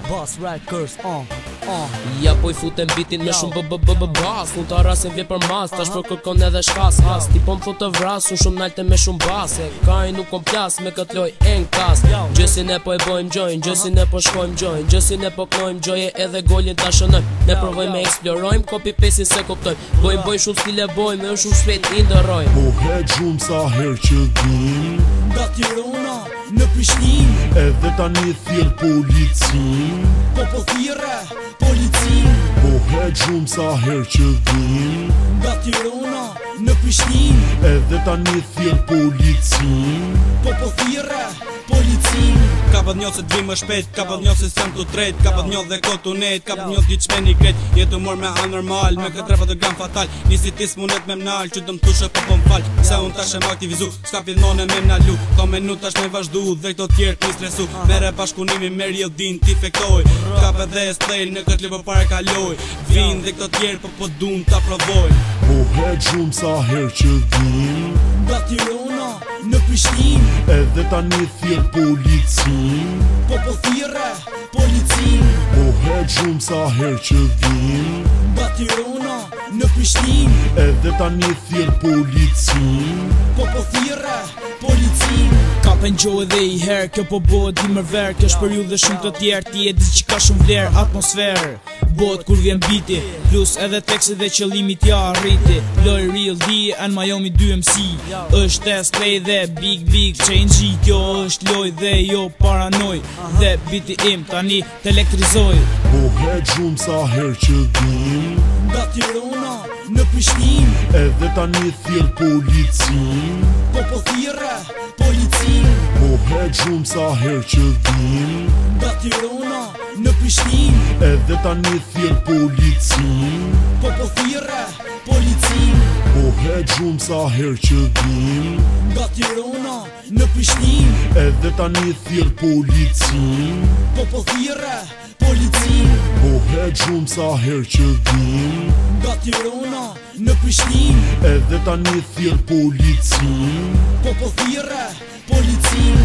Boss Records, Ja po I futem bitin me shumë bas. Unë ta rasin vje për mas, tash për kërkon edhe shkas. Ti po m'thot të vras, unë shumë nalte me shumë bas. Kaj nuk kom plas me kët loj e n'kas. Gjësin e po e bojmë gjojnë, gjësin e po shkojmë gjojnë, gjësin e po knojmë gjoje edhe golin ta shënojmë. Ne provojmë me eksplorojmë, copy paste se kuptojmë. Bojmë shumë stile bojmë, e shumë shpejt I ndërrojmë. Po heq shumë sa her që dim nga Tirana në Prishtinë, edhe tani thirr policin. po thirre policin. Po heq shumë sa her që dim Nga Tirana në Prishtinë, edhe tani thirr policin. po thirre policin. Ka për njohë se t'vim më shpejt, ka për njohë se s'jam t'u tret, ka për njohë dhe ko t'u net, ka për njohë t'i qmeni kret. Jetu mor me anormal, me këtë repa të gram fatal. Nisi tis munet me m'nal, që dëm tushe po m'fal. Se unë tash e m'aktivizu, s'ka pidhone me m'nalu. Ka menut tash me vazhdu, dhe këto tjerë t'mi stresu. Mere bashkunimi me rjedhin t'i fektoj. Ka për dhe stlejl, në këtë li për pare kaloj. Vin dhe këto tjerë po dun t'a provoj. Po heq shumë sa her që dim Nga Tirana në Prishtinë, edhe tani thirr policin. po thirre policin. Po heq shumë sa her që dim Nga Tirana në Prishtinë, edhe tani thirr policin. po thirre policin. Ka pëngjo edhe I herë, kjo po bëhet dimër verë. Kjo është periudhë shumë të tjerë, ti e di që ka shumë vlerë. Atmosferë bëhet kur vjen biti, plus edhe teksti dhe qëllimi t'ja arriti. Loj Real D and Miami 2MC, është S-Play dhe Big Change. Kjo është loj dhe jo paranoj, dhe biti im tani t'elektrizoj. Po heq shumë sa her që dim Nga Tirana në Prishtinë, edhe tani thirr policin. po thirre policin. Po heq shumë sa her që dim Nga Tirana në Prishtinë, edhe tani thirr policin. po thirre policin. Po heq shumë sa her që dim Nga Tirana në Prishtinë, edhe tani thirr policin. po thirre policin. Po heq shumë sa her që dim Nga Tirana në Prishtinë, edhe tani thirr policin. po thirre policin.